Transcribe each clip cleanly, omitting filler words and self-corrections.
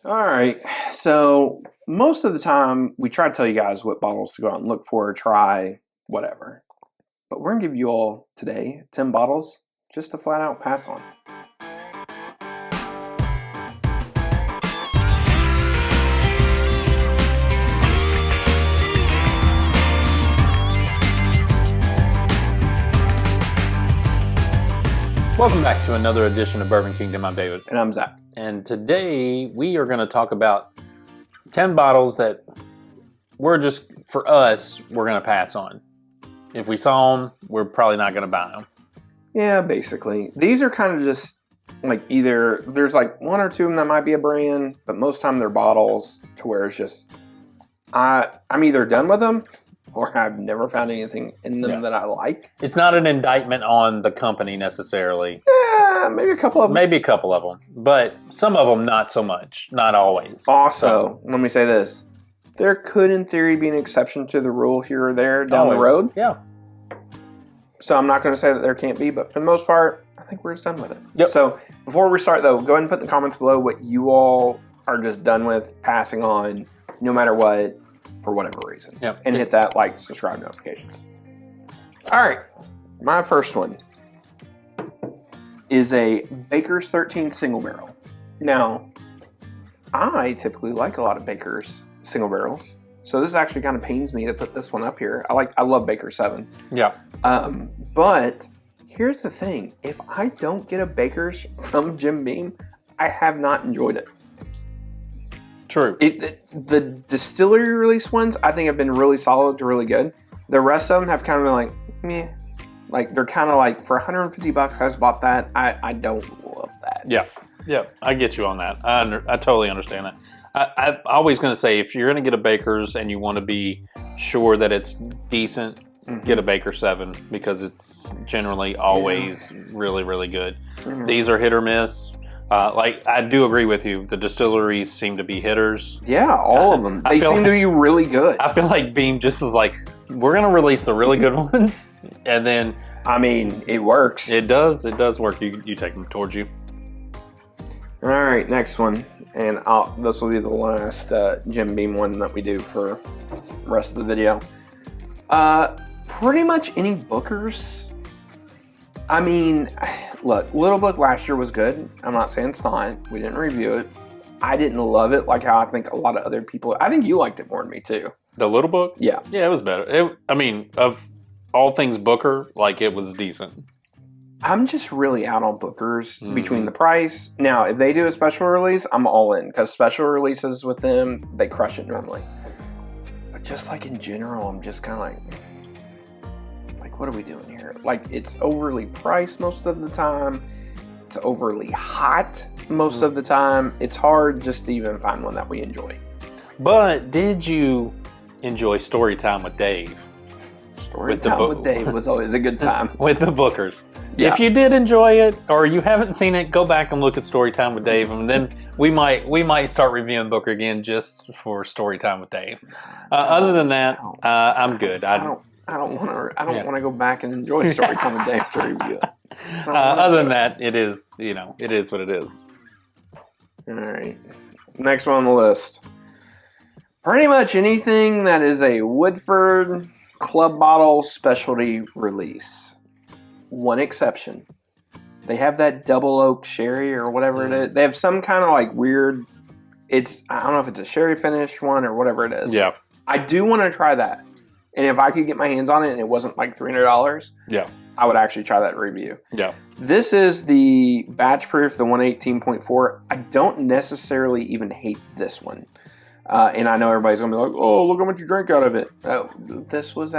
All right. So most of the time, we try to tell you guys what bottles to go out and look for, try, whatever. But we're going to give you all today 10 bottles just to flat out pass on. Welcome back to another edition of Bourbon Kingdom. I'm David. And I'm Zach. And today we are going to talk about 10 bottles that we're going to pass on. If we saw them, we're probably not going to buy them. Yeah, basically. These are kind of just like either, there's like one or two of them that might be a brand, but most of the time they're bottles to where it's just, I'm either done with them or I've never found anything in them that I like. It's not an indictment on the company necessarily. Yeah, maybe a couple of them. But some of them not so much. Not always. Also, let me say this. There could, in theory, be an exception to the rule here or there down the road. Yeah. So I'm not going to say that there can't be, but for the most part, I think we're just done with it. Yep. So before we start, though, go ahead and put in the comments below what you all are just done with passing on, no matter what, for whatever reason. Yep. And hit that like, subscribe notifications. All right. My first one is a Baker's 13 single barrel. Now, I typically like a lot of Baker's single barrels. So this actually kind of pains me to put this one up here. I love Baker 7. Yeah. But here's the thing. If I don't get a Baker's from Jim Beam, I have not enjoyed it. True. The distillery release ones, I think have been really solid to really good. The rest of them have kind of been like, meh. Like, they're kind of like, for $150, I just bought that. I don't love that. Yeah. Yeah. I get you on that. I totally understand that. I'm always going to say, if you're going to get a Baker's and you want to be sure that it's decent, get a Baker 7 because it's generally always really, really good. Mm-hmm. These are hit or miss. I do agree with you. The distilleries seem to be hitters. Yeah, all of them. They seem to be really good. I feel like Beam just is like, we're going to release the really good ones. And then... I mean, it works. It does. It does work. You take them towards you. All right, next one. And this will be the last Jim Beam one that we do for the rest of the video. Pretty much any Booker's. I mean, look, Little Book last year was good. I'm not saying it's not. We didn't review it. I didn't love it like how I think a lot of other people... I think you liked it more than me, too. The Little Book? Yeah. Yeah, it was better. Of all things Booker, it was decent. I'm just really out on Booker's between the price. Now, if they do a special release, I'm all in. Because special releases with them, they crush it normally. But just like in general, I'm just kind of like, what are we doing here? Like, it's overly priced most of the time. It's overly hot most of the time. It's hard just to even find one that we enjoy. But did you enjoy Storytime with Dave? Storytime with Dave was always a good time. With the Bookers. Yeah. If you did enjoy it, or you haven't seen it, go back and look at Storytime with Dave, and then we might start reviewing Booker again just for Storytime with Dave. Other than that, I'm good. I don't want to go back and enjoy Storytime with Dave to review it. Other than that, it is what it is. All right. Next one on the list. Pretty much anything that is a Woodford Club Bottle specialty release. One exception. They have that double oak sherry or whatever it is. They have some kind of weird, I don't know if it's a sherry finish one or whatever it is. Yeah. I do want to try that. And if I could get my hands on it and it wasn't like $300, I would actually try that review. Yeah. This is the batch proof, the 118.4. I don't necessarily even hate this one. And I know everybody's going to be like, oh, look how much you drank out of it. This was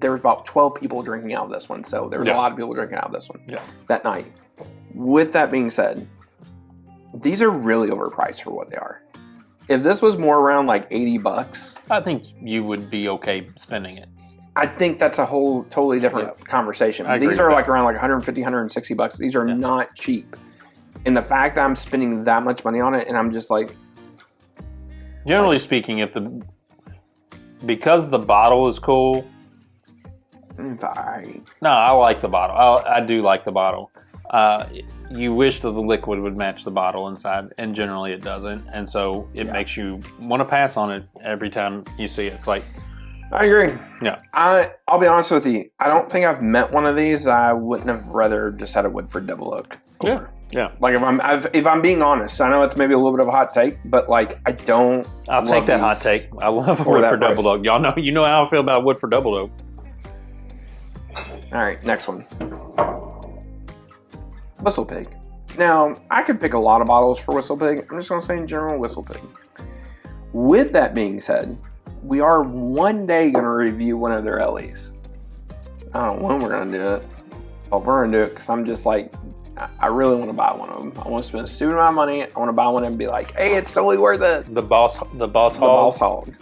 there was about 12 people drinking out of this one. So there was a lot of people drinking out of this one that night. With that being said, these are really overpriced for what they are. If this was more around $80, I think you would be okay spending it. I think that's a whole totally different conversation. These are around $150, $160. These are not cheap. And the fact that I'm spending that much money on it, and I'm just like... Generally speaking, because the bottle is cool... Fine. No, I like the bottle. I do like the bottle. you wish that the liquid would match the bottle inside, and generally it doesn't. And so it makes you want to pass on it every time you see it. It's like, I agree. Yeah. I'll be honest with you. I don't think I've met one of these. I wouldn't have rather just had a Woodford Double Oak. Yeah. Like if I'm being honest, I know it's maybe a little bit of a hot take, but like I don't. I'll take that hot take. I love Woodford Double Oak. Y'all know, you know how I feel about Woodford Double Oak. All right, next one. Whistle Pig. Now, I could pick a lot of bottles for Whistle Pig. I'm just going to say in general, Whistle Pig. With that being said, we are one day going to review one of their LEs. I don't know when we're going to do it, but we're going to do it because I'm just like, I really want to buy one of them. I want to spend a stupid amount of money. I want to buy one and be like, hey, it's totally worth it. The Boss Hog.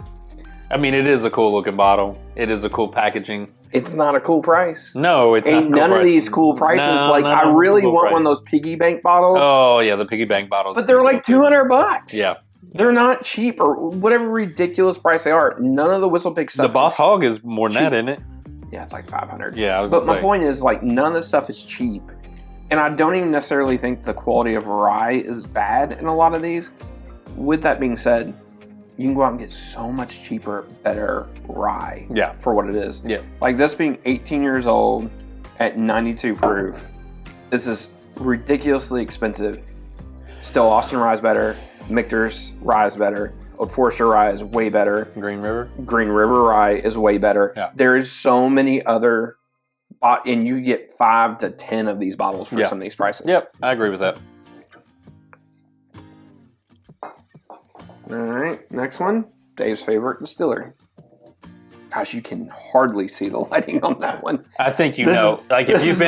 I mean, it is a cool looking bottle. It is a cool packaging. It's not a cool price. No, it's ain't not. None of these cool prices. I really want one of those piggy bank bottles. Oh yeah, the piggy bank bottles. But they're like $200. Yeah, they're not cheap or whatever ridiculous price they are. None of the Whistle Pig stuff. The Boss Hog is more than that, isn't it? Yeah, it's like $500. Yeah, but my point is like none of this stuff is cheap, and I don't even necessarily think the quality of rye is bad in a lot of these. With that being said, you can go out and get so much cheaper, better rye for what it is. Yeah. Like this being 18 years old at 92 proof, this is ridiculously expensive. Still, Austin rye is better. Michter's rye is better. Old Forester rye is way better. Green River rye is way better. Yeah. There is so many other, and you get 5 to 10 of these bottles for some of these prices. Yep, I agree with that. All right, next one. Dave's favorite distillery. Gosh, you can hardly see the lighting on that one. I think if you've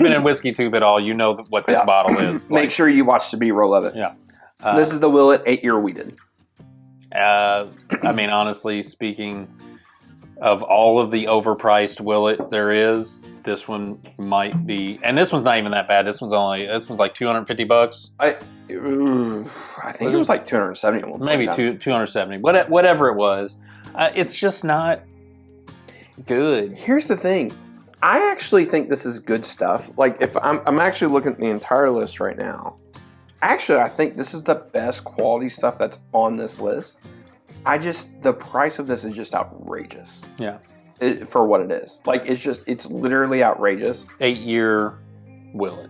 been in Whiskey Tube at all, you know what this bottle is. Make sure you watch the B-roll of it. Yeah. This is the Willet 8-year wheated. I mean, honestly speaking, of all of the overpriced Willet there is, this one might be, and this one's not even that bad. This one's like $250. I think it was like 270 at one point. Maybe 270. Whatever it was, it's just not good. Here's the thing. I actually think this is good stuff. Like if I'm actually looking at the entire list right now. Actually, I think this is the best quality stuff that's on this list. The price of this is just outrageous. Yeah. For what it is. Like, it's literally outrageous. 8-year Willet.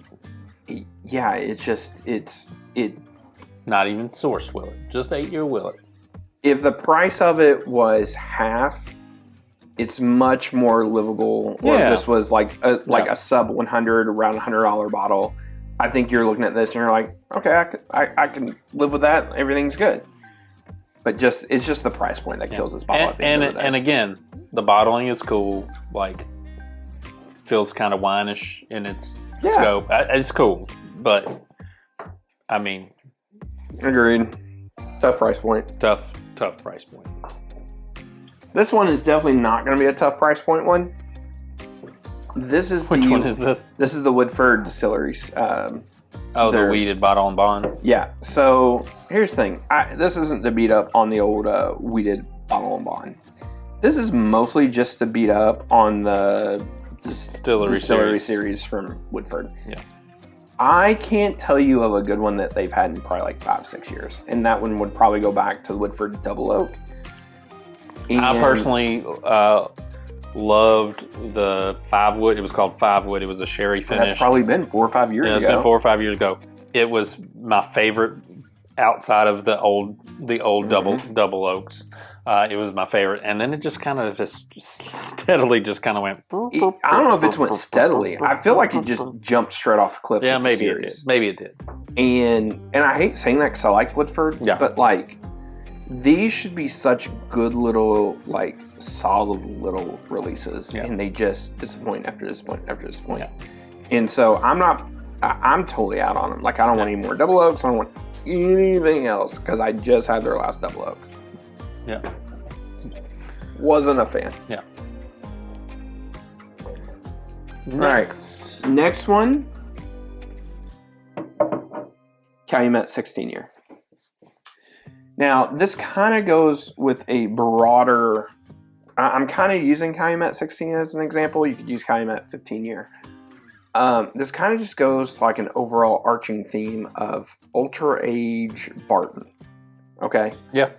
Yeah, it. Not even sourced Willet, just 8-year Willet. If the price of it was half, it's much more livable. Or if this was like a sub 100, around $100 bottle, I think you're looking at this and you're like, okay, I can live with that. Everything's good. But it's just the price point that kills this bottle at the end of the day. And again, the bottling is cool. Like, feels kind of wine-ish in its scope. It's cool, but I mean, agreed. Tough price point. Tough price point. This one is definitely not going to be a tough price point one. Which one is this? This is the Woodford Distilleries. The weeded bottle and bond. Yeah. So here's the thing. This isn't to beat up on the old weeded bottle and bond. This is mostly just to beat up on the distillery series from Woodford. Yeah. I can't tell you of a good one that they've had in probably like 5-6 years, and that one would probably go back to the Woodford Double Oak. I personally loved the 5-wood. It was called 5-wood. It was a sherry finish. That's probably been 4 or 5 years ago. It's been 4 or 5 years ago. It was my favorite outside of the old double oaks. It was my favorite, and then it just kind of steadily just kind of went. I don't know if it went steadily. I feel like it just jumped straight off a cliff. Yeah, maybe it did. Maybe it did. And I hate saying that because I like Woodford. Yeah. But like, these should be such good little like solid little releases, and they just disappoint after disappoint after disappoint. Yeah. And so I'm totally out on them. Like, I don't want any more double oaks. I don't want anything else because I just had their last double oak. Yeah. Wasn't a fan. Yeah. All right. Next one. Calumet 16-year. Now, this kind of goes with a broader... I'm kind of using Calumet 16 as an example. You could use Calumet 15-year. This kind of just goes to like an overall arching theme of ultra age Barton. Okay. Yeah.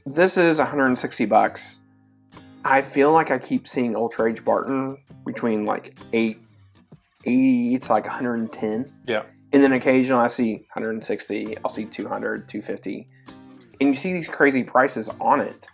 This is $160. I feel like I keep seeing ultra age Barton between like 80 to like 110. Yeah. And then occasionally I see 160, I'll see 200, 250. And you see these crazy prices on it.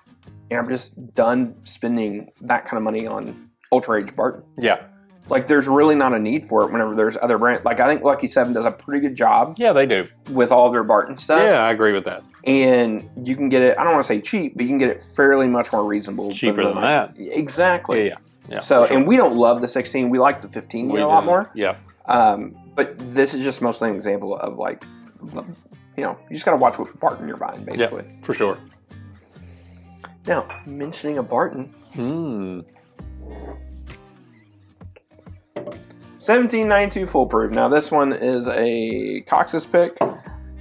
And I'm just done spending that kind of money on ultra age Barton. Yeah. Like, there's really not a need for it whenever there's other brands. Like, I think Lucky 7 does a pretty good job. Yeah, they do. With all their Barton stuff. Yeah, I agree with that. And you can get it, I don't want to say cheap, but you can get it fairly much more reasonable. Cheaper than that. Exactly. Yeah. So, sure. and we don't love the 16. We like the 15 a lot more. Yeah. But this is just mostly an example of, like, you just got to watch what Barton you're buying, basically. Yeah, for sure. Now, mentioning a Barton. 1792 Foolproof. Now, this one is a Cox's pick.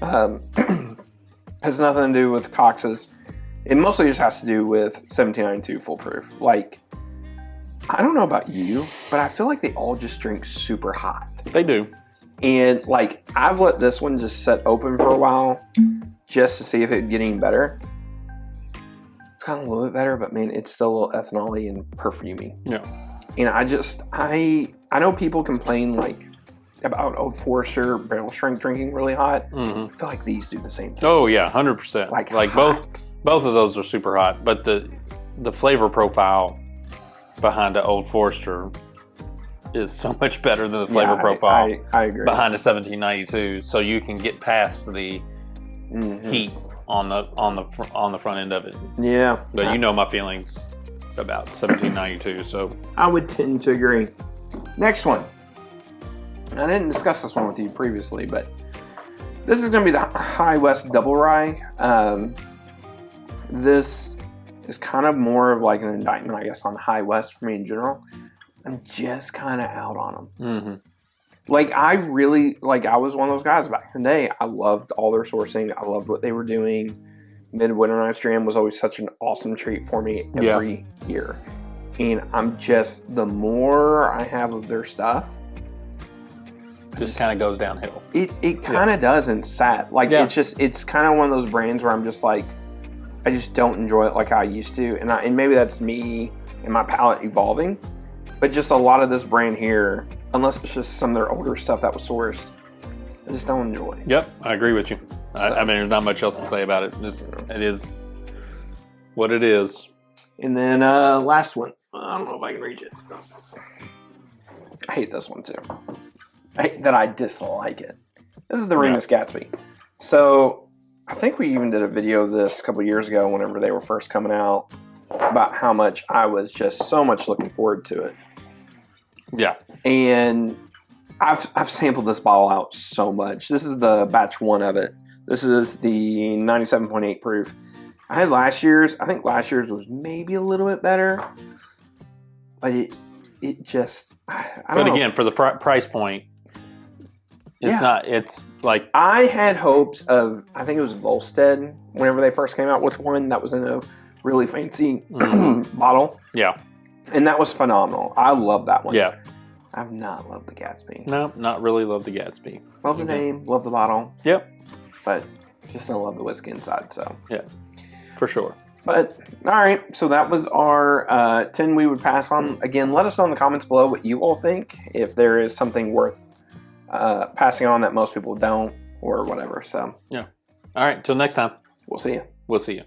Has nothing to do with Cox's. It mostly just has to do with 1792 Foolproof. Like, I don't know about you, but I feel like they all just drink super hot. They do. And, like, I've let this one just sit open for a while just to see if it'd get any better. It's kind of a little bit better, but, man, it's still a little ethanol-y and perfumey. Yeah. And I know people complain, like, about Old Forester barrel strength drinking really hot. Mm-hmm. I feel like these do the same thing. Oh, yeah, 100%. Like both of those are super hot, but the flavor profile behind the Old Forester is so much better than the flavor profile I agree. behind the 1792, so you can get past the heat on the front end of it. Yeah. But you know my feelings about 1792, so I would tend to agree. Next one. I didn't discuss this one with you previously, but this is going to be the High West Double Rye. This is kind of more of like an indictment, I guess, on High West for me in general. I'm just kind of out on them. Mm-hmm. Like, I was one of those guys back in the day. I loved all their sourcing. I loved what they were doing. Midwinter Night's Dram was always such an awesome treat for me every year. And I'm just, the more I have of their stuff, just kind of goes downhill. It kind of does, and sad. Like, it's kind of one of those brands where I'm just like, I just don't enjoy it like I used to. And maybe that's me and my palate evolving. But just a lot of this brand here, unless it's just some of their older stuff that was sourced, I just don't enjoy. Yep, I agree with you. So, I mean, there's not much else to say about it. It is what it is. And then last one. I don't know if I can reach it. I hate this one too. I dislike it. This is the Remus Gatsby. So I think we even did a video of this a couple years ago whenever they were first coming out about how much I was just so much looking forward to it. Yeah. And I've sampled this bottle out so much. This is the batch one of it. This is the 97.8 proof. I had last year's. I think last year's was maybe a little bit better. But it just, I don't know. But again, for the price point, it's not, it's like. I had hopes of, I think it was Volstead, whenever they first came out with one that was in a really fancy bottle. Yeah. And that was phenomenal. I love that one. Yeah. I've not loved the Gatsby. No, not really love the Gatsby. Love the name, love the bottle. Yep. But just don't love the whiskey inside, so. Yeah, for sure. But, all right, so that was our 10 we would pass on. Again, let us know in the comments below what you all think, if there is something worth passing on that most people don't, or whatever. So, yeah. All right, till next time. We'll see you. We'll see you.